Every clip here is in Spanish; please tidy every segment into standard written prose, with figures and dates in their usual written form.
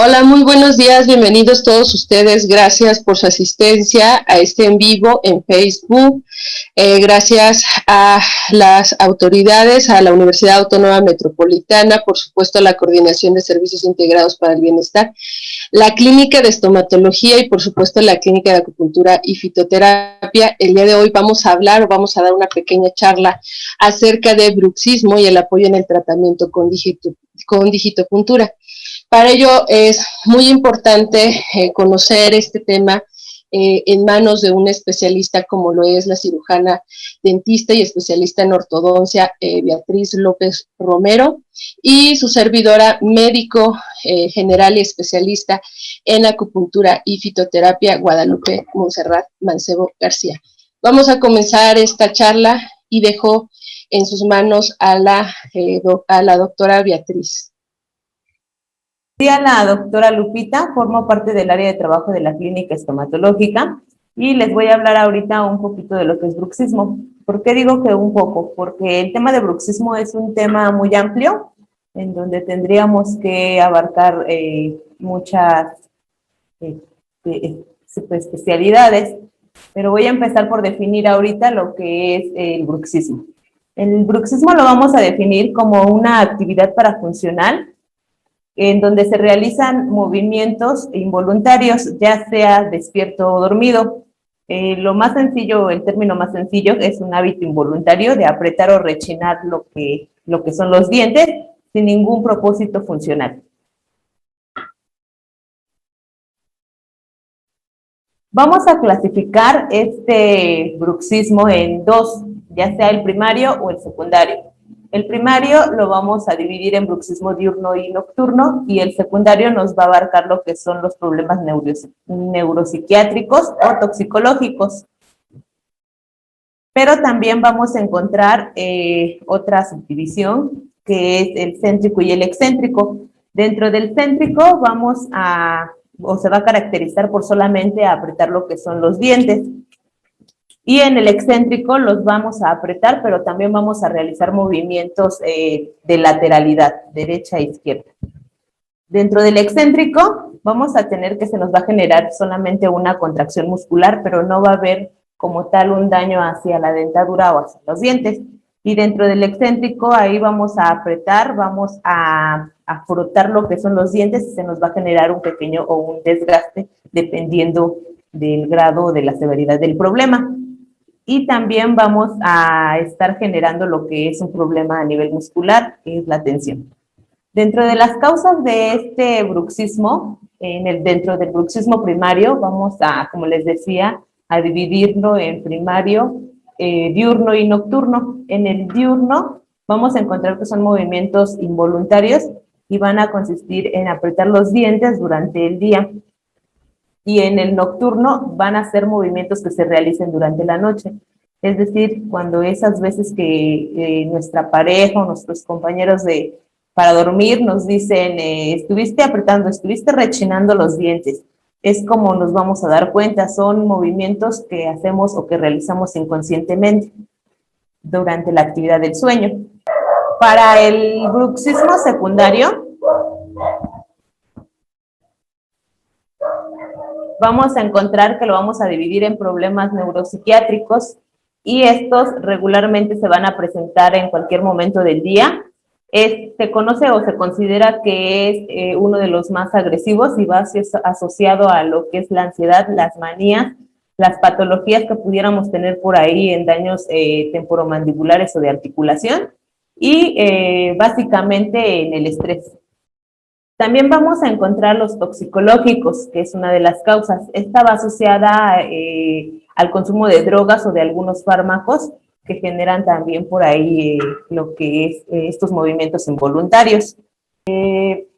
Hola, muy buenos días, bienvenidos todos ustedes. Gracias por su asistencia a este en vivo en Facebook. Gracias a las autoridades, a la Universidad Autónoma Metropolitana, por supuesto a la Coordinación de Servicios Integrados para el Bienestar, la Clínica de Estomatología y por supuesto la Clínica de Acupuntura y Fitoterapia. El día de hoy vamos a dar una pequeña charla acerca de bruxismo y el apoyo en el tratamiento con digitopuntura. Para ello es muy importante conocer este tema en manos de un especialista como lo es la cirujana dentista y especialista en ortodoncia Beatriz López Romero y su servidora médico general y especialista en acupuntura y fitoterapia Guadalupe Montserrat Mancebo García. Vamos a comenzar esta charla y dejo en sus manos a la doctora Beatriz. La doctora Lupita, formo parte del área de trabajo de la clínica estomatológica y les voy a hablar ahorita un poquito de lo que es bruxismo. ¿Por qué digo que un poco? Porque el tema de bruxismo es un tema muy amplio en donde tendríamos que abarcar muchas especialidades, pero voy a empezar por definir ahorita lo que es el bruxismo. El bruxismo lo vamos a definir como una actividad parafuncional en donde se realizan movimientos involuntarios, ya sea despierto o dormido. Lo más sencillo, el término más sencillo, es un hábito involuntario de apretar o rechinar lo que son los dientes sin ningún propósito funcional. Vamos a clasificar este bruxismo en dos, ya sea el primario o el secundario. El primario lo vamos a dividir en bruxismo diurno y nocturno y el secundario nos va a abarcar lo que son los problemas neuropsiquiátricos o toxicológicos. Pero también vamos a encontrar otra subdivisión que es el céntrico y el excéntrico. Dentro del céntrico se va a caracterizar por solamente apretar lo que son los dientes. Y en el excéntrico los vamos a apretar, pero también vamos a realizar movimientos de lateralidad, derecha e izquierda. Dentro del excéntrico vamos a tener que se nos va a generar solamente una contracción muscular, pero no va a haber como tal un daño hacia la dentadura o hacia los dientes. Y dentro del excéntrico ahí vamos a apretar, vamos a frotar lo que son los dientes y se nos va a generar un pequeño o un desgaste dependiendo del grado o de la severidad del problema. Y también vamos a estar generando lo que es un problema a nivel muscular, que es la tensión. Dentro de las causas de este bruxismo, dentro del bruxismo primario, vamos a, como les decía, a dividirlo en primario, diurno y nocturno. En el diurno vamos a encontrar que son movimientos involuntarios y van a consistir en apretar los dientes durante el día. Y en el nocturno van a ser movimientos que se realicen durante la noche. Es decir, cuando esas veces que nuestra pareja o nuestros compañeros para dormir nos dicen, estuviste apretando, estuviste rechinando los dientes, es como nos vamos a dar cuenta, son movimientos que hacemos o que realizamos inconscientemente durante la actividad del sueño. Para el bruxismo secundario, vamos a encontrar que lo vamos a dividir en problemas neuropsiquiátricos y estos regularmente se van a presentar en cualquier momento del día. Se conoce o se considera que es uno de los más agresivos y va asociado a lo que es la ansiedad, las manías, las patologías que pudiéramos tener por ahí en daños temporomandibulares o de articulación y básicamente en el estrés. También vamos a encontrar los toxicológicos, que es una de las causas. Esta va asociada al consumo de drogas o de algunos fármacos que generan también por ahí lo que es estos movimientos involuntarios.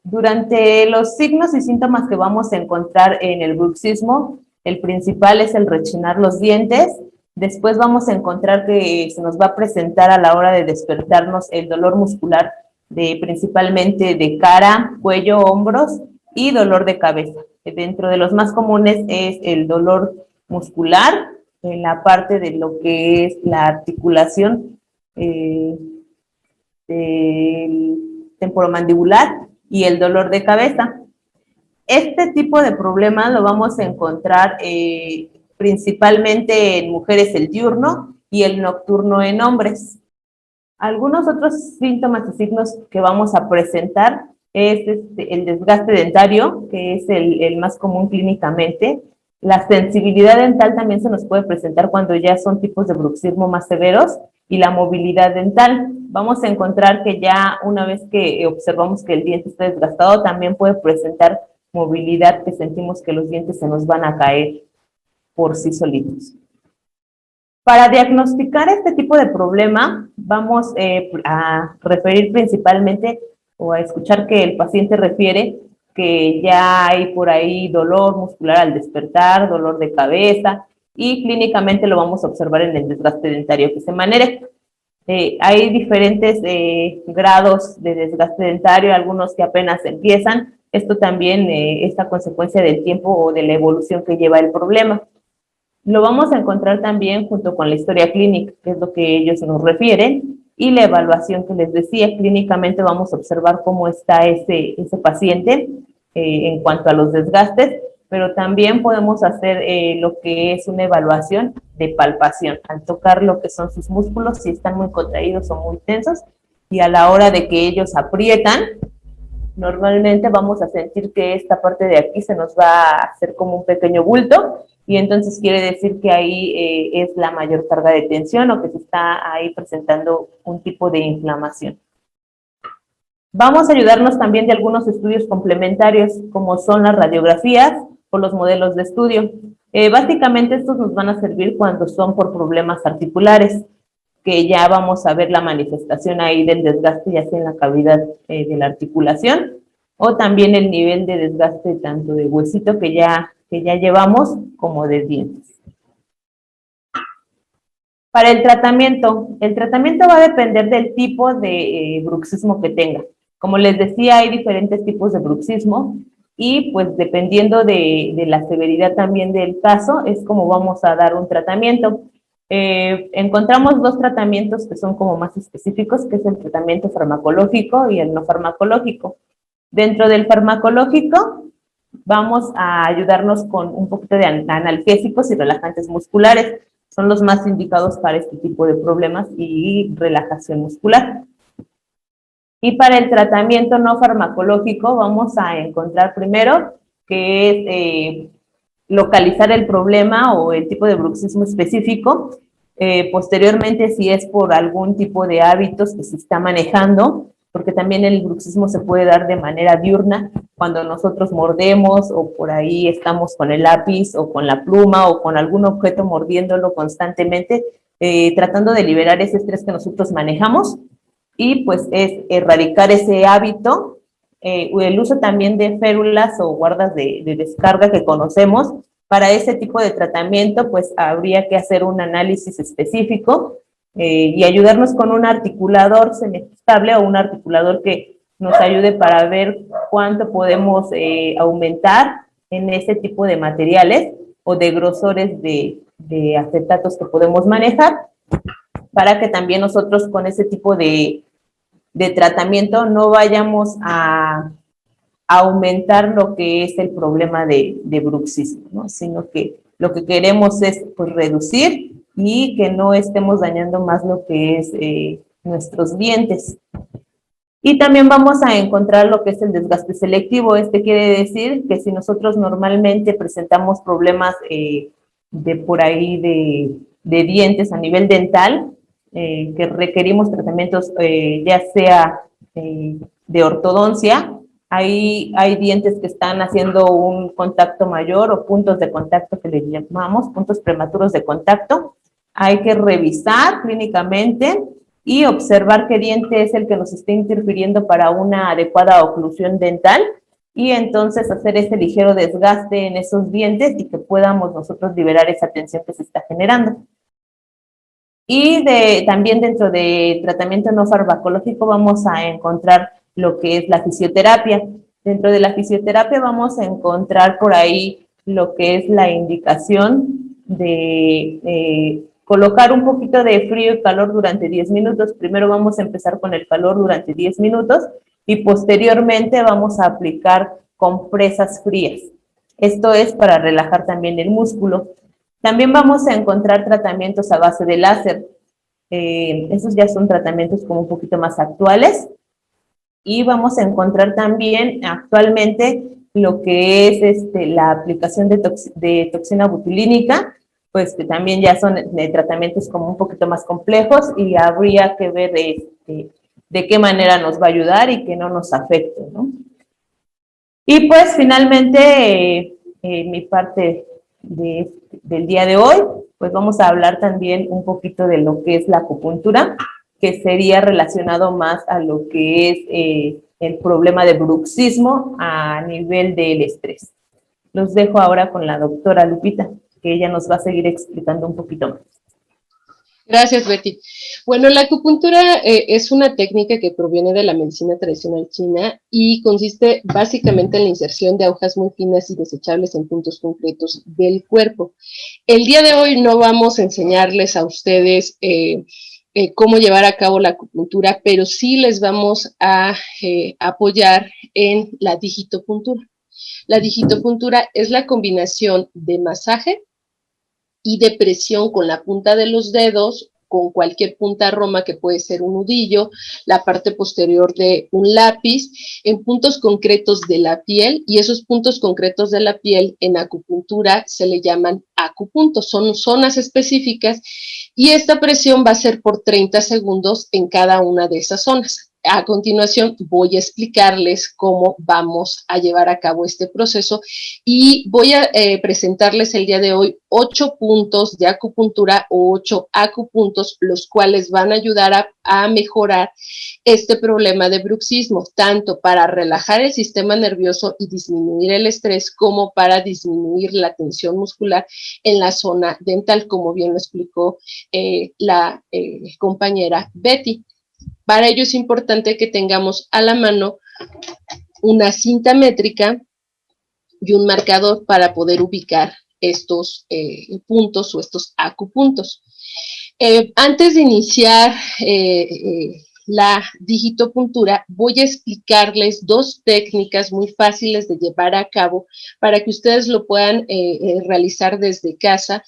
Durante los signos y síntomas que vamos a encontrar en el bruxismo, el principal es el rechinar los dientes. Después vamos a encontrar que se nos va a presentar a la hora de despertarnos el dolor muscular principalmente de cara, cuello, hombros y dolor de cabeza. Dentro de los más comunes es el dolor muscular, en la parte de lo que es la articulación del temporomandibular y el dolor de cabeza. Este tipo de problemas lo vamos a encontrar principalmente en mujeres el diurno y el nocturno en hombres. Algunos otros síntomas y signos que vamos a presentar es el desgaste dentario, que es el más común clínicamente. La sensibilidad dental también se nos puede presentar cuando ya son tipos de bruxismo más severos, y la movilidad dental. Vamos a encontrar que ya una vez que observamos que el diente está desgastado, también puede presentar movilidad, que sentimos que los dientes se nos van a caer por sí solitos. Para diagnosticar este tipo de problema, vamos a referir principalmente o a escuchar que el paciente refiere que ya hay por ahí dolor muscular al despertar, dolor de cabeza, y clínicamente lo vamos a observar en el desgaste dentario que se maneja. Hay diferentes grados de desgaste dentario, algunos que apenas empiezan. Esto también es a consecuencia del tiempo o de la evolución que lleva el problema. Lo vamos a encontrar también junto con la historia clínica, que es lo que ellos nos refieren, y la evaluación que les decía. Clínicamente vamos a observar cómo está ese paciente en cuanto a los desgastes, pero también podemos hacer lo que es una evaluación de palpación, al tocar lo que son sus músculos, si están muy contraídos o muy tensos, y a la hora de que ellos aprietan, normalmente vamos a sentir que esta parte de aquí se nos va a hacer como un pequeño bulto, y entonces quiere decir que ahí es la mayor carga de tensión o que se está ahí presentando un tipo de inflamación. Vamos a ayudarnos también de algunos estudios complementarios, como son las radiografías o los modelos de estudio. Básicamente estos nos van a servir cuando son por problemas articulares, que ya vamos a ver la manifestación ahí del desgaste, ya sea en la cavidad de la articulación, o también el nivel de desgaste tanto de huesito que ya llevamos, como de dientes. Para el tratamiento va a depender del tipo de bruxismo que tenga. Como les decía, hay diferentes tipos de bruxismo, y pues dependiendo de la severidad también del caso, es como vamos a dar un tratamiento. Encontramos dos tratamientos que son como más específicos, que es el tratamiento farmacológico y el no farmacológico. Dentro del farmacológico, vamos a ayudarnos con un poquito de analgésicos y relajantes musculares. Son los más indicados para este tipo de problemas y relajación muscular. Y para el tratamiento no farmacológico vamos a encontrar primero que es localizar el problema o el tipo de bruxismo específico. Posteriormente, si es por algún tipo de hábitos que se está manejando, porque también el bruxismo se puede dar de manera diurna, cuando nosotros mordemos o por ahí estamos con el lápiz o con la pluma o con algún objeto mordiéndolo constantemente, tratando de liberar ese estrés que nosotros manejamos, y pues es erradicar ese hábito. El uso también de férulas o guardas de descarga que conocemos. Para ese tipo de tratamiento, pues habría que hacer un análisis específico y ayudarnos con un articulador semiestable o un articulador que nos ayude para ver cuánto podemos aumentar en ese tipo de materiales o de grosores de acetatos que podemos manejar, para que también nosotros con ese tipo de tratamiento no vayamos a aumentar lo que es el problema de bruxismo, ¿no? Sino que lo que queremos es pues reducir y que no estemos dañando más lo que es nuestros dientes. Y también vamos a encontrar lo que es el desgaste selectivo. Este quiere decir que si nosotros normalmente presentamos problemas de por ahí de dientes a nivel dental, que requerimos tratamientos ya sea de ortodoncia, hay dientes que están haciendo un contacto mayor o puntos de contacto que le llamamos, puntos prematuros de contacto. Hay que revisar clínicamente y observar qué diente es el que nos está interfiriendo para una adecuada oclusión dental, y entonces hacer ese ligero desgaste en esos dientes y que podamos nosotros liberar esa tensión que se está generando. Y también dentro de tratamiento no farmacológico vamos a encontrar lo que es la fisioterapia. Dentro de la fisioterapia vamos a encontrar por ahí lo que es la indicación de colocar un poquito de frío y calor durante 10 minutos. Primero vamos a empezar con el calor durante 10 minutos y posteriormente vamos a aplicar compresas frías. Esto es para relajar también el músculo. También vamos a encontrar tratamientos a base de láser. Esos ya son tratamientos como un poquito más actuales. Y vamos a encontrar también actualmente lo que es la aplicación de toxina botulínica, pues que también ya son tratamientos como un poquito más complejos y habría que ver de qué manera nos va a ayudar y que no nos afecte, ¿no? Y pues finalmente, mi parte del día de hoy, pues vamos a hablar también un poquito de lo que es la acupuntura, que sería relacionado más a lo que es el problema de bruxismo a nivel del estrés. Los dejo ahora con la doctora Lupita, que ella nos va a seguir explicando un poquito más. Gracias, Betty. Bueno, la acupuntura es una técnica que proviene de la medicina tradicional china y consiste básicamente en la inserción de agujas muy finas y desechables en puntos concretos del cuerpo. El día de hoy no vamos a enseñarles a ustedes cómo llevar a cabo la acupuntura, pero sí les vamos a apoyar en la digitopuntura. La digitopuntura es la combinación de masaje y de presión con la punta de los dedos, con cualquier punta roma que puede ser un nudillo, la parte posterior de un lápiz, en puntos concretos de la piel, y esos puntos concretos de la piel en acupuntura se le llaman acupuntos, son zonas específicas, y esta presión va a ser por 30 segundos en cada una de esas zonas. A continuación voy a explicarles cómo vamos a llevar a cabo este proceso y voy a presentarles el día de hoy 8 puntos de acupuntura o 8 acupuntos, los cuales van a ayudar a mejorar este problema de bruxismo, tanto para relajar el sistema nervioso y disminuir el estrés, como para disminuir la tensión muscular en la zona dental, como bien lo explicó la compañera Betty. Para ello es importante que tengamos a la mano una cinta métrica y un marcador para poder ubicar estos puntos o estos acupuntos. Antes de iniciar la digitopuntura, voy a explicarles 2 técnicas muy fáciles de llevar a cabo para que ustedes lo puedan realizar desde casa.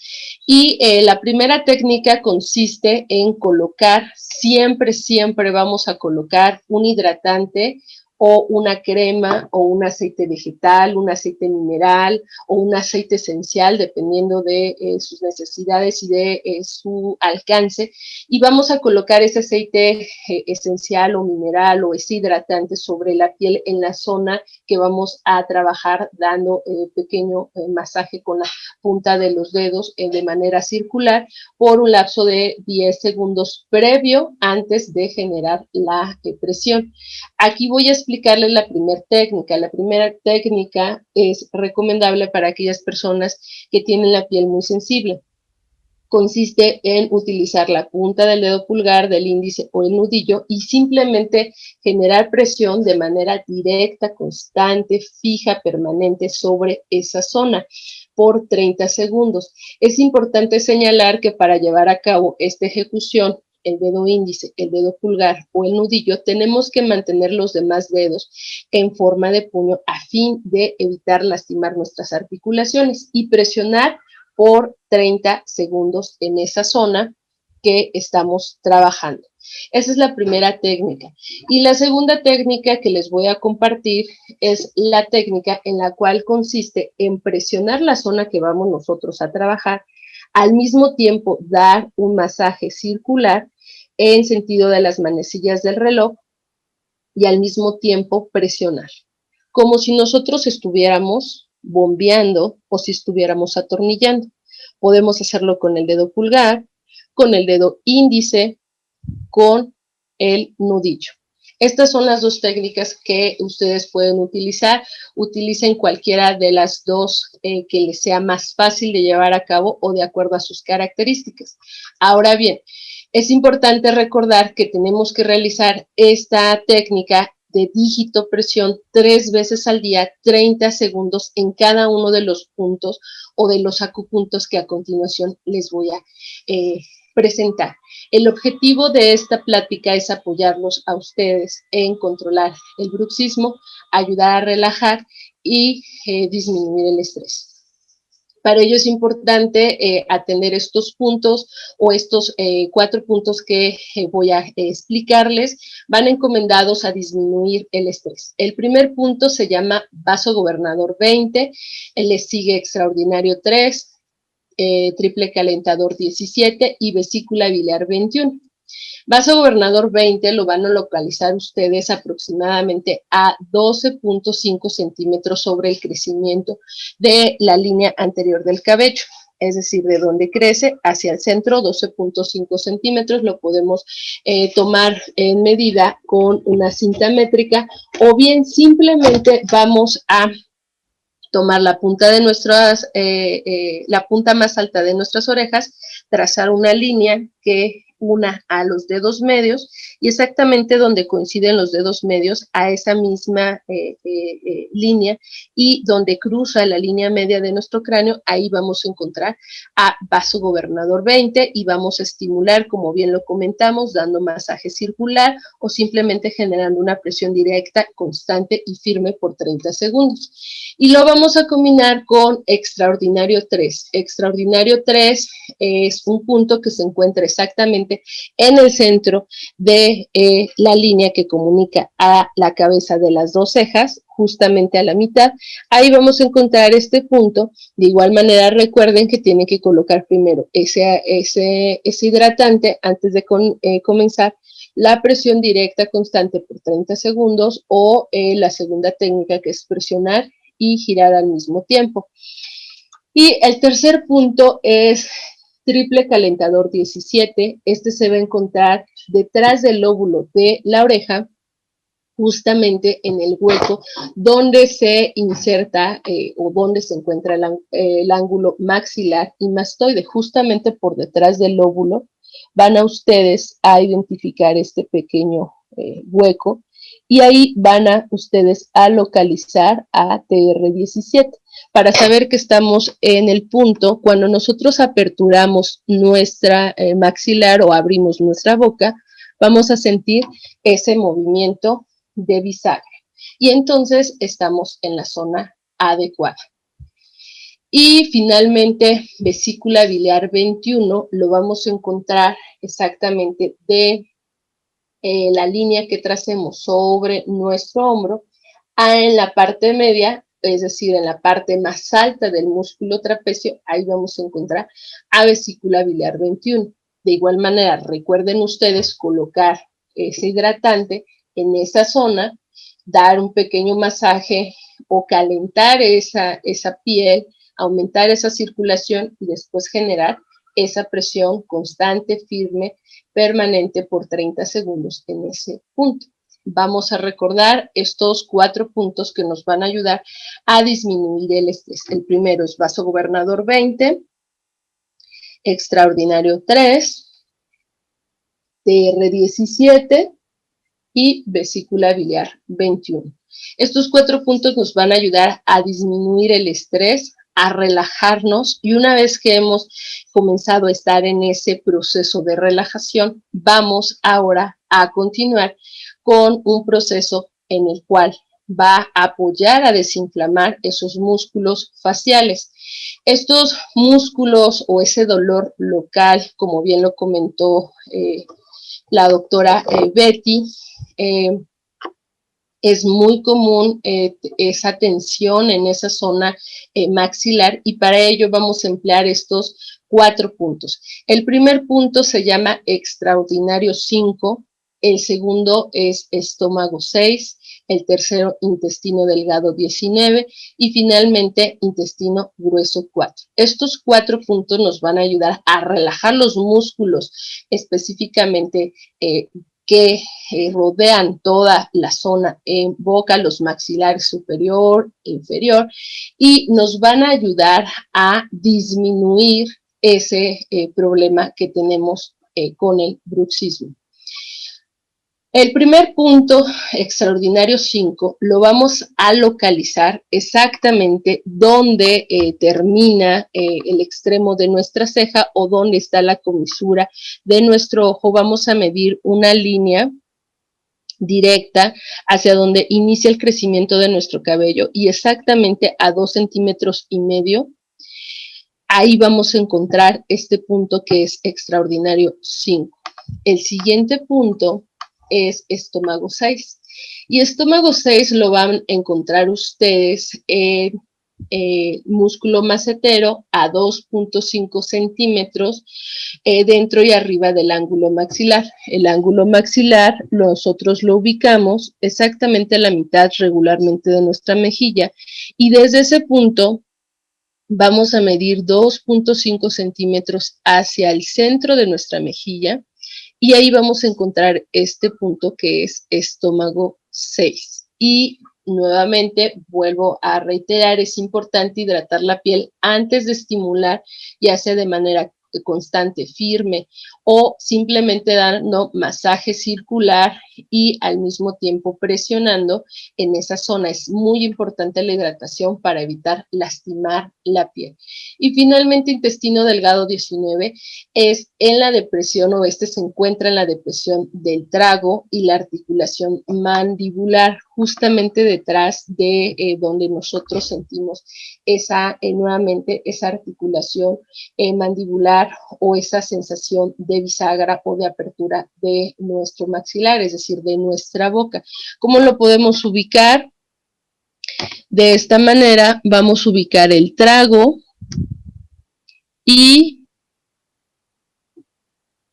Y la primera técnica consiste en colocar, siempre vamos a colocar un hidratante o una crema o un aceite vegetal, un aceite mineral o un aceite esencial, dependiendo de sus necesidades y de su alcance. Y vamos a colocar ese aceite esencial o mineral o ese hidratante sobre la piel en la zona que vamos a trabajar, dando pequeño masaje con la punta de los dedos de manera circular por un lapso de 10 segundos previo antes de generar la presión. Aquí voy a explicarles la primera técnica. La primera técnica es recomendable para aquellas personas que tienen la piel muy sensible. Consiste en utilizar la punta del dedo pulgar, del índice o el nudillo y simplemente generar presión de manera directa, constante, fija, permanente sobre esa zona por 30 segundos. Es importante señalar que para llevar a cabo esta ejecución, el dedo índice, el dedo pulgar o el nudillo, tenemos que mantener los demás dedos en forma de puño a fin de evitar lastimar nuestras articulaciones y presionar por 30 segundos en esa zona que estamos trabajando. Esa es la primera técnica. Y la segunda técnica que les voy a compartir es la técnica en la cual consiste en presionar la zona que vamos nosotros a trabajar, al mismo tiempo dar un masaje circular en sentido de las manecillas del reloj y al mismo tiempo presionar, como si nosotros estuviéramos bombeando o si estuviéramos atornillando. Podemos hacerlo con el dedo pulgar, con el dedo índice, con el nudillo. Estas son las 2 técnicas que ustedes pueden utilizar. Utilicen cualquiera de las 2 que les sea más fácil de llevar a cabo o de acuerdo a sus características. Ahora bien, es importante recordar que tenemos que realizar esta técnica de digitopresión 3 veces al día, 30 segundos en cada uno de los puntos o de los acupuntos que a continuación les voy a presentar. El objetivo de esta plática es apoyarlos a ustedes en controlar el bruxismo, ayudar a relajar y disminuir el estrés. Para ello es importante atender estos puntos o estos 4 puntos que voy a explicarles, van encomendados a disminuir el estrés. El primer punto se llama vasogobernador 20, le sigue extraordinario 3, triple calentador 17 y vesícula biliar 21. Vasogobernador 20 lo van a localizar ustedes aproximadamente a 12.5 centímetros sobre el crecimiento de la línea anterior del cabello, es decir, de donde crece hacia el centro, 12.5 centímetros, lo podemos tomar en medida con una cinta métrica o bien simplemente vamos a tomar la punta de nuestras, la punta más alta de nuestras orejas, trazar una línea que una a los dedos medios y exactamente donde coinciden los dedos medios a esa misma línea y donde cruza la línea media de nuestro cráneo, ahí vamos a encontrar a vasogobernador 20 y vamos a estimular, como bien lo comentamos, dando masaje circular o simplemente generando una presión directa, constante y firme por 30 segundos. Y lo vamos a combinar con extraordinario 3. Extraordinario 3 es un punto que se encuentra exactamente en el centro de la línea que comunica a la cabeza de las dos cejas, justamente a la mitad. Ahí vamos a encontrar este punto. De igual manera, recuerden que tienen que colocar primero ese hidratante antes de comenzar la presión directa constante por 30 segundos o la segunda técnica que es presionar y girar al mismo tiempo. Y el tercer punto es triple calentador 17. Este se va a encontrar detrás del lóbulo de la oreja, justamente en el hueco donde se inserta o donde se encuentra el ángulo maxilar y mastoide, justamente por detrás del lóbulo. Van a ustedes a identificar este pequeño hueco y ahí van a ustedes a localizar a TR17 para saber que estamos en el punto cuando nosotros aperturamos nuestra maxilar o abrimos nuestra boca, vamos a sentir ese movimiento de bisagra y entonces estamos en la zona adecuada. Y finalmente, vesícula biliar 21 lo vamos a encontrar exactamente de la línea que tracemos sobre nuestro hombro en la parte media, es decir, en la parte más alta del músculo trapecio, ahí vamos a encontrar a vesícula biliar 21. De igual manera, recuerden ustedes colocar ese hidratante en esa zona, dar un pequeño masaje o calentar esa piel, aumentar esa circulación y después generar esa presión constante, firme, permanente por 30 segundos en ese punto. Vamos a recordar estos 4 puntos que nos van a ayudar a disminuir el estrés. El primero es vasogobernador 20, extraordinario 3, TR17 y vesícula biliar 21. Estos 4 puntos nos van a ayudar a disminuir el estrés, a relajarnos y una vez que hemos comenzado a estar en ese proceso de relajación, vamos ahora a continuar con un proceso en el cual va a apoyar a desinflamar esos músculos faciales. Estos músculos o ese dolor local, como bien lo comentó la doctora Betty, es muy común esa tensión en esa zona maxilar y para ello vamos a emplear estos 4 puntos. El primer punto se llama extraordinario 5, el segundo es estómago 6, el tercero intestino delgado 19 y finalmente intestino grueso 4. Estos 4 puntos nos van a ayudar a relajar los músculos específicamente que rodean toda la zona en boca, los maxilares superior e inferior, y nos van a ayudar a disminuir ese problema que tenemos con el bruxismo. El primer punto, extraordinario 5, lo vamos a localizar exactamente donde termina el extremo de nuestra ceja o donde está la comisura de nuestro ojo. Vamos a medir una línea directa hacia donde inicia el crecimiento de nuestro cabello y exactamente a 2,5 centímetros, ahí vamos a encontrar este punto que es extraordinario 5. El siguiente punto es estómago 6. Y estómago 6 lo van a encontrar ustedes en músculo macetero a 2,5 centímetros dentro y arriba del ángulo maxilar. El ángulo maxilar nosotros lo ubicamos exactamente a la mitad regularmente de nuestra mejilla y desde ese punto vamos a medir 2,5 centímetros hacia el centro de nuestra mejilla y ahí vamos a encontrar este punto que es estómago 6. Y nuevamente vuelvo a reiterar, es importante hidratar la piel antes de estimular, ya sea de manera constante, firme, o simplemente dando masaje circular y al mismo tiempo presionando en esa zona. Es muy importante la hidratación para evitar lastimar la piel. Y finalmente, intestino delgado 19 es en la depresión, o se encuentra en la depresión del trago y la articulación mandibular, justamente detrás de donde nosotros sentimos nuevamente esa articulación mandibular o esa sensación de bisagra o de apertura de nuestro maxilar, es decir, de nuestra boca. ¿Cómo lo podemos ubicar? De esta manera vamos a ubicar el trago y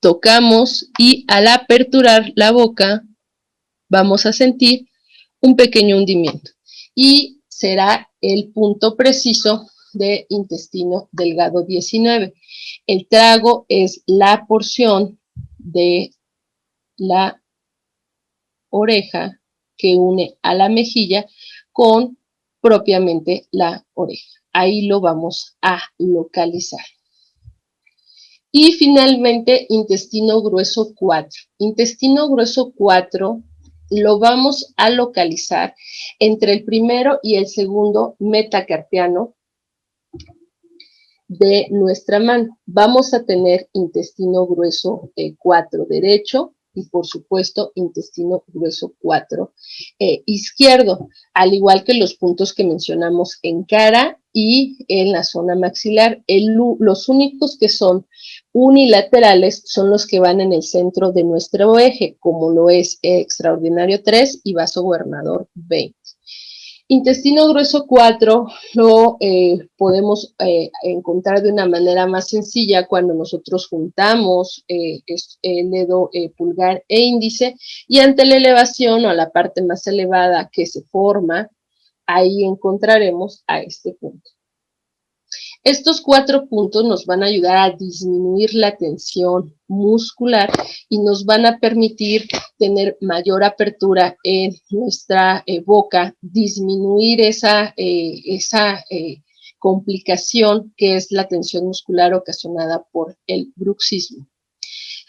tocamos, y al aperturar la boca vamos a sentir un pequeño hundimiento y será el punto preciso de intestino delgado 19. El trago es la porción de la oreja que une a la mejilla con propiamente la oreja. Ahí lo vamos a localizar. Y finalmente, intestino grueso 4. Intestino grueso 4 lo vamos a localizar entre el primero y el segundo metacarpiano de nuestra mano. Vamos a tener intestino grueso 4 derecho y por supuesto intestino grueso 4 izquierdo, al igual que los puntos que mencionamos en cara y en la zona maxilar. Los únicos que son unilaterales son los que van en el centro de nuestro eje, como lo es extraordinario 3 y vaso gobernador 20. Intestino grueso 4 lo podemos encontrar de una manera más sencilla cuando nosotros juntamos el dedo pulgar e índice, y ante la elevación o la parte más elevada que se forma, ahí encontraremos a este punto. Estos 4 puntos nos van a ayudar a disminuir la tensión muscular y nos van a permitir tener mayor apertura en nuestra boca, disminuir esa complicación que es la tensión muscular ocasionada por el bruxismo.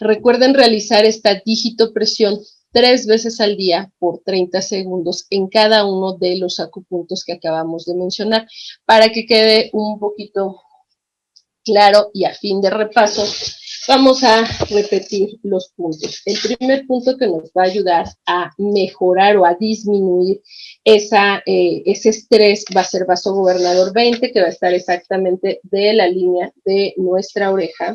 Recuerden realizar esta digitopresión 3 veces al día por 30 segundos en cada uno de los acupuntos que acabamos de mencionar, para que quede un poquito claro. Y a fin de repaso, vamos a repetir los puntos. El primer punto que nos va a ayudar a mejorar o a disminuir ese estrés va a ser vaso gobernador 20, que va a estar exactamente de la línea de nuestra oreja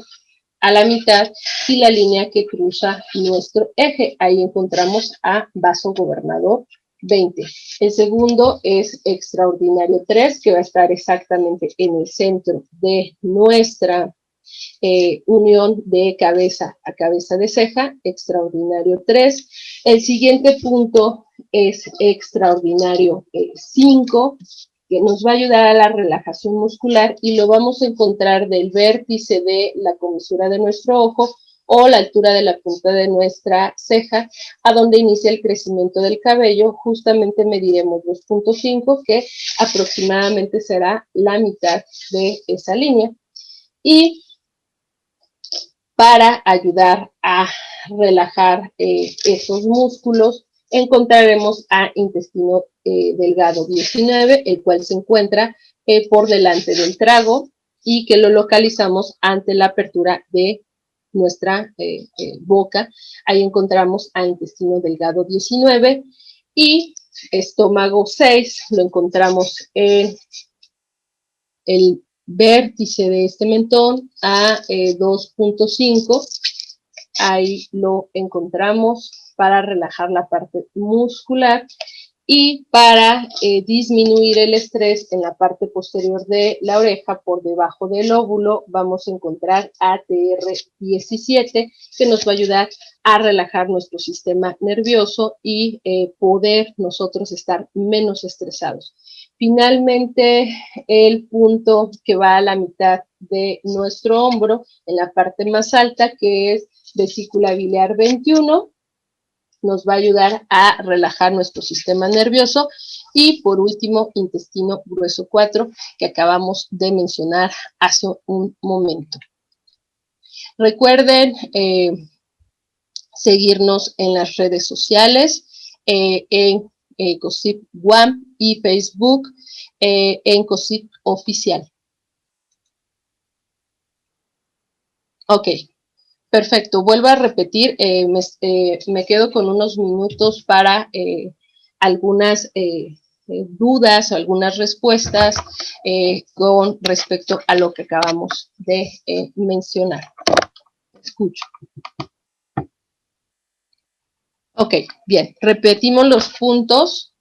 a la mitad y la línea que cruza nuestro eje. Ahí encontramos a vaso gobernador 20. El segundo es extraordinario 3, que va a estar exactamente en el centro de nuestra unión de cabeza a cabeza de ceja, extraordinario 3. El siguiente punto es extraordinario 5, que nos va a ayudar a la relajación muscular y lo vamos a encontrar del vértice de la comisura de nuestro ojo o la altura de la punta de nuestra ceja, a donde inicia el crecimiento del cabello. Justamente mediremos 2,5, que aproximadamente será la mitad de esa línea. Y para ayudar a relajar esos músculos, encontraremos a intestino delgado 19, el cual se encuentra por delante del trago y que lo localizamos ante la apertura de nuestra boca. Ahí encontramos a intestino delgado 19 y estómago 6, lo encontramos en el vértice de este mentón a 2.5. Ahí lo encontramos para relajar la parte muscular y para disminuir el estrés en la parte posterior de la oreja, por debajo del lóbulo, vamos a encontrar ATR17, que nos va a ayudar a relajar nuestro sistema nervioso y poder nosotros estar menos estresados. Finalmente, el punto que va a la mitad de nuestro hombro, en la parte más alta, que es vesícula biliar 21, nos va a ayudar a relajar nuestro sistema nervioso. Y por último, intestino grueso 4, que acabamos de mencionar hace un momento. Recuerden seguirnos en las redes sociales, en COSIP Guam y Facebook, en COSIP Oficial. Ok. Perfecto, vuelvo a repetir, me quedo con unos minutos para algunas dudas o algunas respuestas con respecto a lo que acabamos de mencionar. Escucho. Ok, bien, repetimos los puntos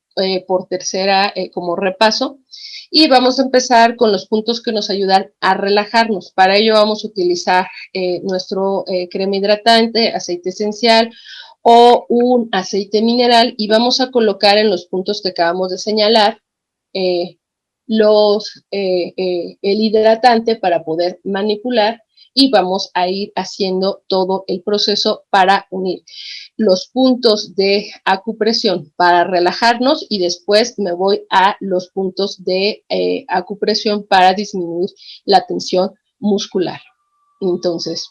por tercera como repaso. Y vamos a empezar con los puntos que nos ayudan a relajarnos. Para ello vamos a utilizar nuestro crema hidratante, aceite esencial o un aceite mineral y vamos a colocar en los puntos que acabamos de señalar el hidratante para poder manipular y vamos a ir haciendo todo el proceso para unir los puntos de acupresión para relajarnos y después me voy a los puntos de acupresión para disminuir la tensión muscular. Entonces,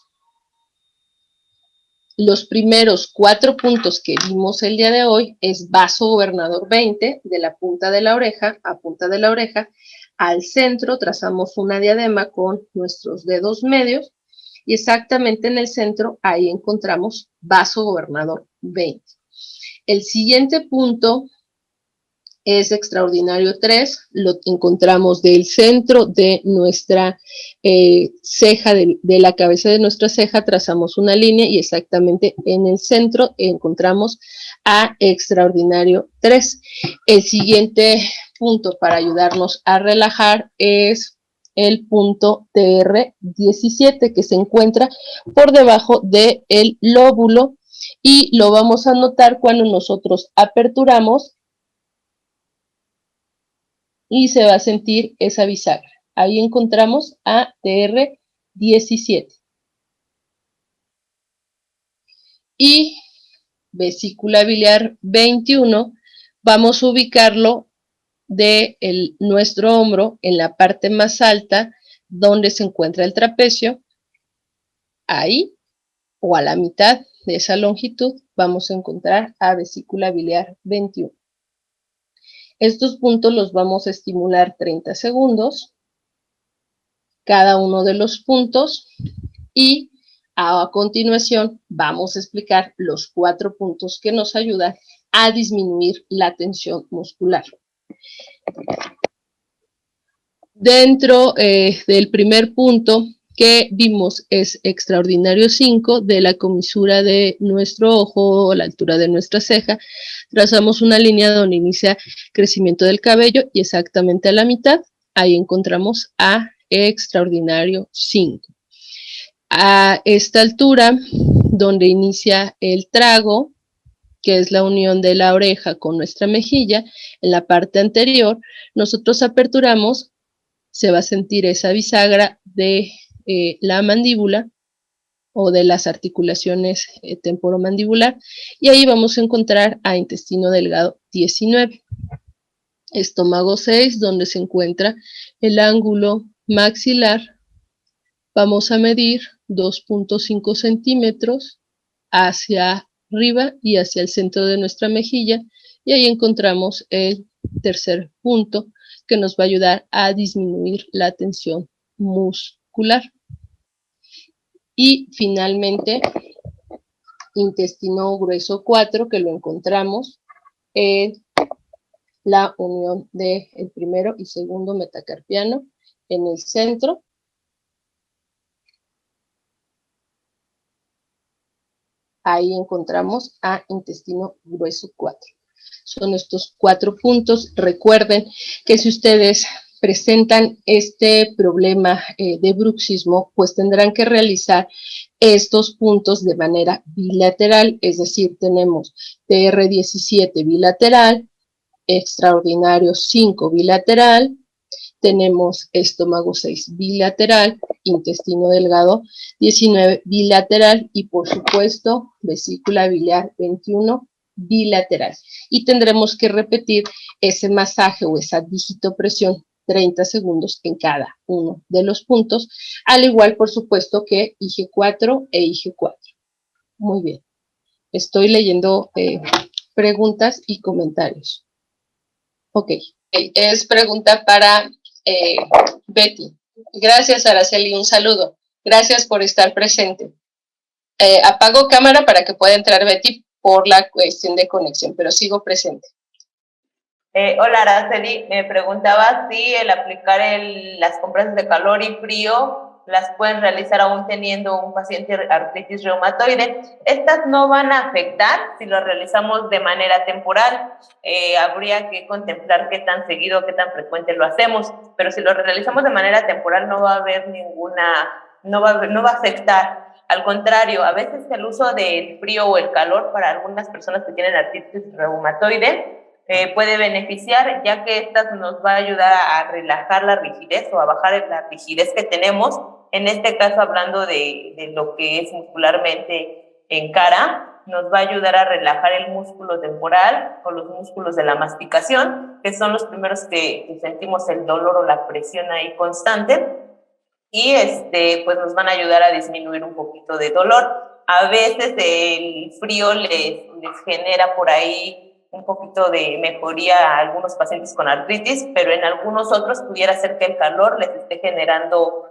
los primeros 4 puntos que vimos el día de hoy es vaso gobernador 20, de la punta de la oreja a punta de la oreja. Al centro trazamos una diadema con nuestros dedos medios y exactamente en el centro ahí encontramos vaso gobernador 20. El siguiente punto es extraordinario 3, lo encontramos del centro de nuestra ceja, de la cabeza de nuestra ceja, trazamos una línea y exactamente en el centro encontramos a extraordinario 3. El siguiente punto para ayudarnos a relajar es el punto TR17, que se encuentra por debajo del lóbulo y lo vamos a notar cuando nosotros aperturamos y se va a sentir esa bisagra. Ahí encontramos a TR17. Y vesícula biliar 21, vamos a ubicarlo de nuestro hombro en la parte más alta donde se encuentra el trapecio. Ahí, o a la mitad de esa longitud, vamos a encontrar a vesícula biliar 21. Estos puntos los vamos a estimular 30 segundos, cada uno de los puntos, y a continuación vamos a explicar los 4 puntos que nos ayudan a disminuir la tensión muscular. Dentro del primer punto que vimos es extraordinario 5, de la comisura de nuestro ojo a la altura de nuestra ceja, trazamos una línea donde inicia crecimiento del cabello y exactamente a la mitad, ahí encontramos a extraordinario 5. A esta altura, donde inicia el trago, que es la unión de la oreja con nuestra mejilla, en la parte anterior, nosotros aperturamos, se va a sentir esa bisagra de la mandíbula o de las articulaciones temporomandibular, y ahí vamos a encontrar a intestino delgado 19. Estómago 6, donde se encuentra el ángulo maxilar, vamos a medir 2.5 centímetros hacia arriba y hacia el centro de nuestra mejilla, y ahí encontramos el tercer punto que nos va a ayudar a disminuir la tensión muscular. Y finalmente, intestino grueso 4, que lo encontramos en la unión del primero y segundo metacarpiano en el centro. Ahí encontramos a intestino grueso 4. Son estos 4 puntos. Recuerden que si ustedes presentan este problema de bruxismo, pues tendrán que realizar estos puntos de manera bilateral, es decir, tenemos TR17 bilateral, extraordinario 5 bilateral, tenemos estómago 6 bilateral, intestino delgado 19 bilateral y por supuesto vesícula biliar 21 bilateral. Y tendremos que repetir ese masaje o esa digitopresión 30 segundos en cada uno de los puntos, al igual por supuesto que IG4 e IG4. Muy bien. Estoy leyendo preguntas y comentarios. Ok, es pregunta para Betty. Gracias, Araceli, un saludo. Gracias por estar presente. Apago cámara para que pueda entrar Betty por la cuestión de conexión, pero sigo presente. Hola, Araceli, me preguntaba si el aplicar las compresas de calor y frío las pueden realizar aún teniendo un paciente artritis reumatoide. Estas no van a afectar si lo realizamos de manera temporal. Habría que contemplar qué tan seguido, qué tan frecuente lo hacemos, pero si lo realizamos de manera temporal no va a haber no va a afectar. Al contrario, a veces el uso del frío o el calor para algunas personas que tienen artritis reumatoide puede beneficiar, ya que esta nos va a ayudar a relajar la rigidez o a bajar la rigidez que tenemos, en este caso hablando de lo que es muscularmente en cara, nos va a ayudar a relajar el músculo temporal o los músculos de la masticación, que son los primeros que sentimos el dolor o la presión ahí constante, y pues nos van a ayudar a disminuir un poquito de dolor. A veces el frío les genera por ahí un poquito de mejoría a algunos pacientes con artritis, pero en algunos otros pudiera ser que el calor les esté generando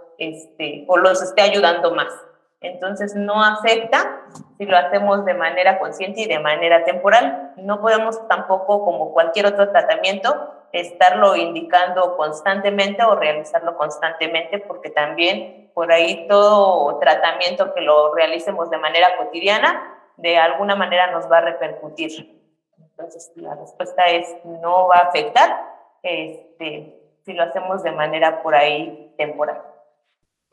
o los esté ayudando más. Entonces no afecta si lo hacemos de manera consciente y de manera temporal. No podemos tampoco, como cualquier otro tratamiento, estarlo indicando constantemente o realizarlo constantemente, porque también por ahí todo tratamiento que lo realicemos de manera cotidiana, de alguna manera nos va a repercutir. Entonces, la respuesta es no va a afectar si lo hacemos de manera por ahí temporal.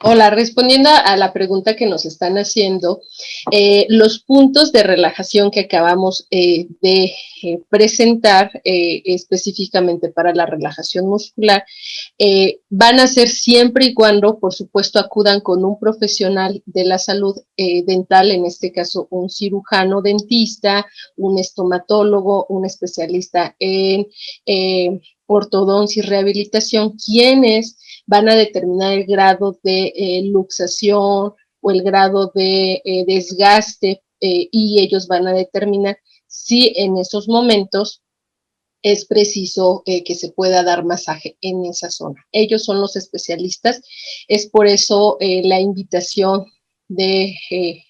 Hola, respondiendo a la pregunta que nos están haciendo, los puntos de relajación que acabamos de presentar específicamente para la relajación muscular van a ser siempre y cuando, por supuesto, acudan con un profesional de la salud dental, en este caso un cirujano dentista, un estomatólogo, un especialista en ortodoncia y rehabilitación, quienes van a determinar el grado de luxación o el grado de desgaste y ellos van a determinar si en esos momentos es preciso que se pueda dar masaje en esa zona. Ellos son los especialistas, es por eso la invitación de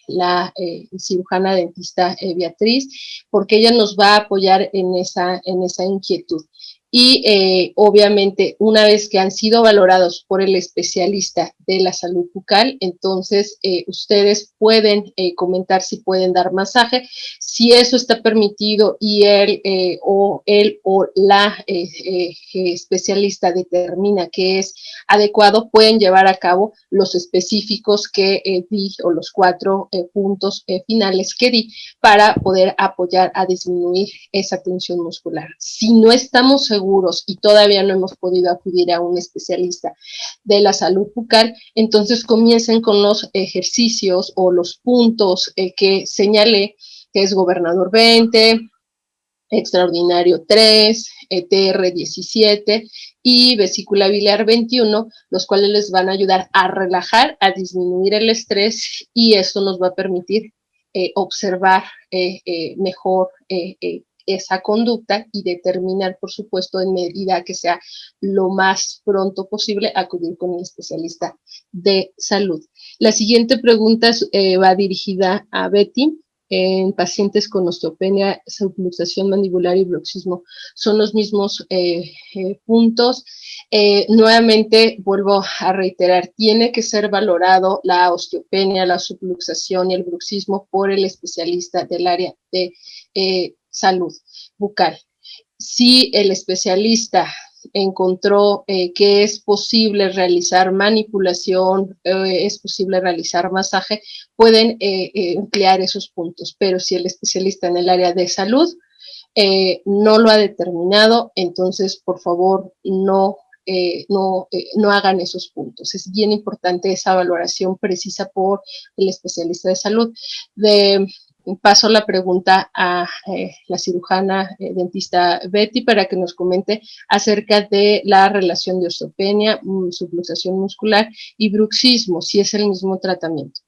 la cirujana dentista Beatriz, porque ella nos va a apoyar en esa inquietud. Y obviamente una vez que han sido valorados por el especialista de la salud bucal, entonces ustedes pueden comentar si pueden dar masaje. Si eso está permitido y él o la especialista determina que es adecuado, pueden llevar a cabo los específicos que di o los 4 puntos finales que di para poder apoyar a disminuir esa tensión muscular. Si no estamos seguros y todavía no hemos podido acudir a un especialista de la salud bucal, entonces comiencen con los ejercicios o los puntos que señalé, que es Gobernador 20, Extraordinario 3, ETR 17 y Vesícula biliar 21, los cuales les van a ayudar a relajar, a disminuir el estrés y eso nos va a permitir observar mejor esa conducta y determinar, por supuesto, en medida que sea lo más pronto posible, acudir con un especialista de salud. La siguiente pregunta va dirigida a Betty. En pacientes con osteopenia, subluxación mandibular y bruxismo, son los mismos puntos. Nuevamente, vuelvo a reiterar, tiene que ser valorado la osteopenia, la subluxación y el bruxismo por el especialista del área de salud bucal. Si el especialista encontró que es posible realizar manipulación, es posible realizar masaje, pueden emplear esos puntos, pero si el especialista en el área de salud no lo ha determinado, entonces por favor no hagan esos puntos. Es bien importante esa valoración precisa por el especialista de salud. Paso la pregunta a la cirujana dentista Betty para que nos comente acerca de la relación de osteopenia, subluxación muscular y bruxismo, si es el mismo tratamiento.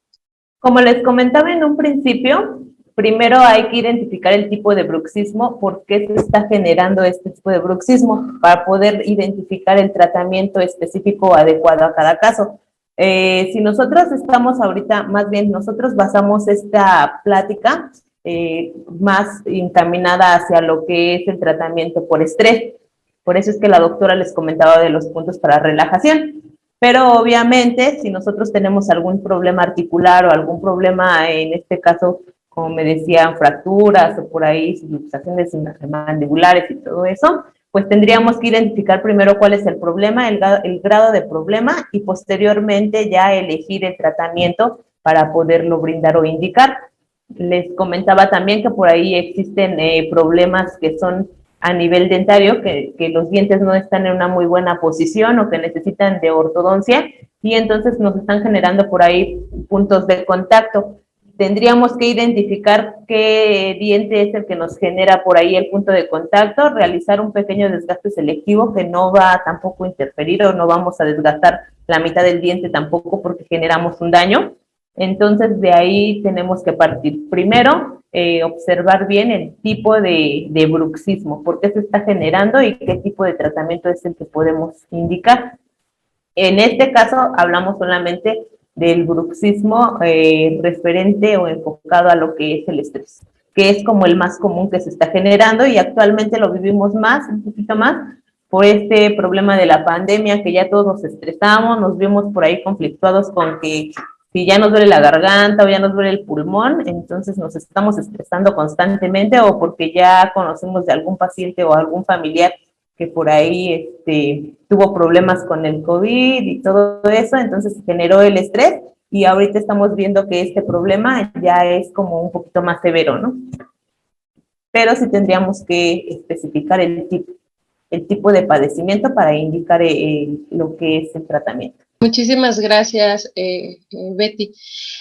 Como les comentaba en un principio, primero hay que identificar el tipo de bruxismo, por qué se está generando este tipo de bruxismo, para poder identificar el tratamiento específico adecuado a cada caso. Si nosotros estamos ahorita, más bien nosotros basamos esta plática más encaminada hacia lo que es el tratamiento por estrés. Por eso es que la doctora les comentaba de los puntos para relajación. Pero obviamente, si nosotros tenemos algún problema articular o algún problema, en este caso, como me decían, fracturas o por ahí, subluxaciones mandibulares y todo eso, pues tendríamos que identificar primero cuál es el problema, el grado de problema y posteriormente ya elegir el tratamiento para poderlo brindar o indicar. Les comentaba también que por ahí existen problemas que son a nivel dentario, que los dientes no están en una muy buena posición o que necesitan de ortodoncia y entonces nos están generando por ahí puntos de contacto. Tendríamos que identificar qué diente es el que nos genera por ahí el punto de contacto, realizar un pequeño desgaste selectivo que no va a tampoco interferir o no vamos a desgastar la mitad del diente tampoco porque generamos un daño. Entonces, de ahí tenemos que partir. Primero, observar bien el tipo de bruxismo, por qué se está generando y qué tipo de tratamiento es el que podemos indicar. En este caso, hablamos solamente del bruxismo referente o enfocado a lo que es el estrés, que es como el más común que se está generando y actualmente lo vivimos más, un poquito más, por este problema de la pandemia, que ya todos nos estresamos, nos vimos por ahí conflictuados con que si ya nos duele la garganta o ya nos duele el pulmón, entonces nos estamos estresando constantemente o porque ya conocemos de algún paciente o algún familiar que por ahí tuvo problemas con el COVID y todo eso, entonces generó el estrés y ahorita estamos viendo que este problema ya es como un poquito más severo, ¿no? Pero sí tendríamos que especificar el tipo de padecimiento para indicar lo que es el tratamiento. Muchísimas gracias, Betty.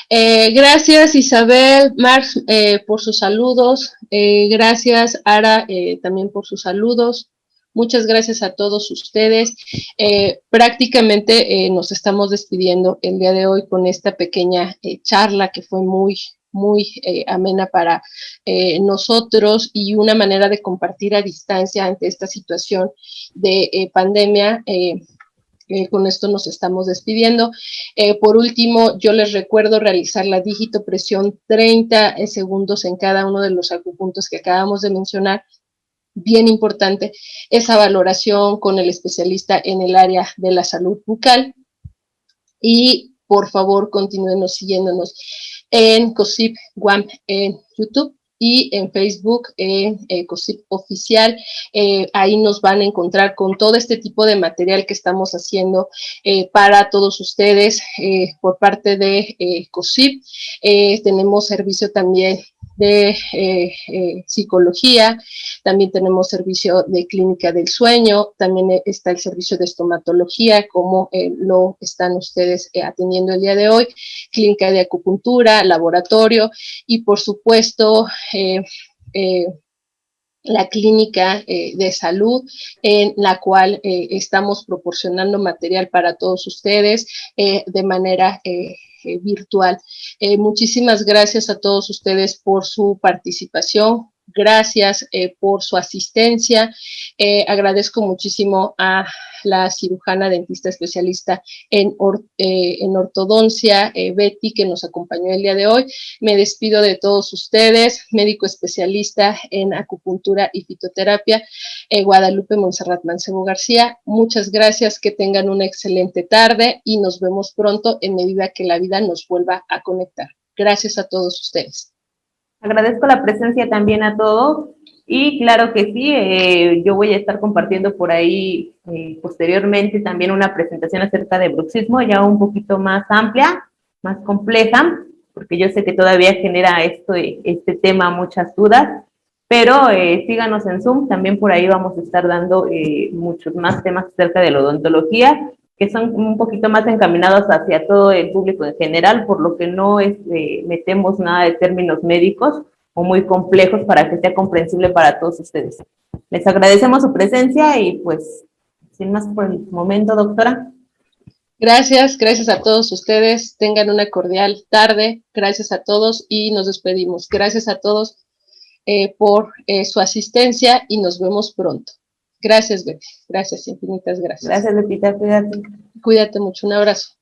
Gracias, Isabel, Marx, por sus saludos. Gracias, Ara, también por sus saludos. Muchas gracias a todos ustedes. Prácticamente nos estamos despidiendo el día de hoy con esta pequeña charla que fue muy amena para nosotros y una manera de compartir a distancia ante esta situación de pandemia. Con esto nos estamos despidiendo. Por último, yo les recuerdo realizar la digitopresión 30 segundos en cada uno de los acupuntos que acabamos de mencionar. Bien importante esa valoración con el especialista en el área de la salud bucal. Y por favor, continúen siguiéndonos en COSIP Guam en YouTube y en Facebook, en COSIP Oficial. Ahí nos van a encontrar con todo este tipo de material que estamos haciendo para todos ustedes por parte de COSIP. Tenemos servicio también de psicología, también tenemos servicio de clínica del sueño, también está el servicio de estomatología, como lo están ustedes atendiendo el día de hoy, clínica de acupuntura, laboratorio y por supuesto la clínica de salud en la cual estamos proporcionando material para todos ustedes de manera virtual. Muchísimas gracias a todos ustedes por su participación. Gracias por su asistencia. Agradezco muchísimo a la cirujana dentista especialista en ortodoncia, Betty, que nos acompañó el día de hoy. Me despido de todos ustedes, médico especialista en acupuntura y fitoterapia, Guadalupe Montserrat Mancebo García. Muchas gracias, que tengan una excelente tarde y nos vemos pronto en medida que la vida nos vuelva a conectar. Gracias a todos ustedes. Agradezco la presencia también a todos y claro que sí, yo voy a estar compartiendo por ahí posteriormente también una presentación acerca de bruxismo ya un poquito más amplia, más compleja, porque yo sé que todavía genera este tema muchas dudas, pero síganos en Zoom, también por ahí vamos a estar dando muchos más temas acerca de la odontología, que son un poquito más encaminados hacia todo el público en general, por lo que no metemos nada de términos médicos o muy complejos para que sea comprensible para todos ustedes. Les agradecemos su presencia y pues, sin más por el momento, doctora. Gracias, gracias a todos ustedes. Tengan una cordial tarde. Gracias a todos y nos despedimos. Gracias a todos por su asistencia y nos vemos pronto. Gracias, Betty. Gracias, infinitas gracias. Gracias, Betita. Cuídate. Cuídate mucho. Un abrazo.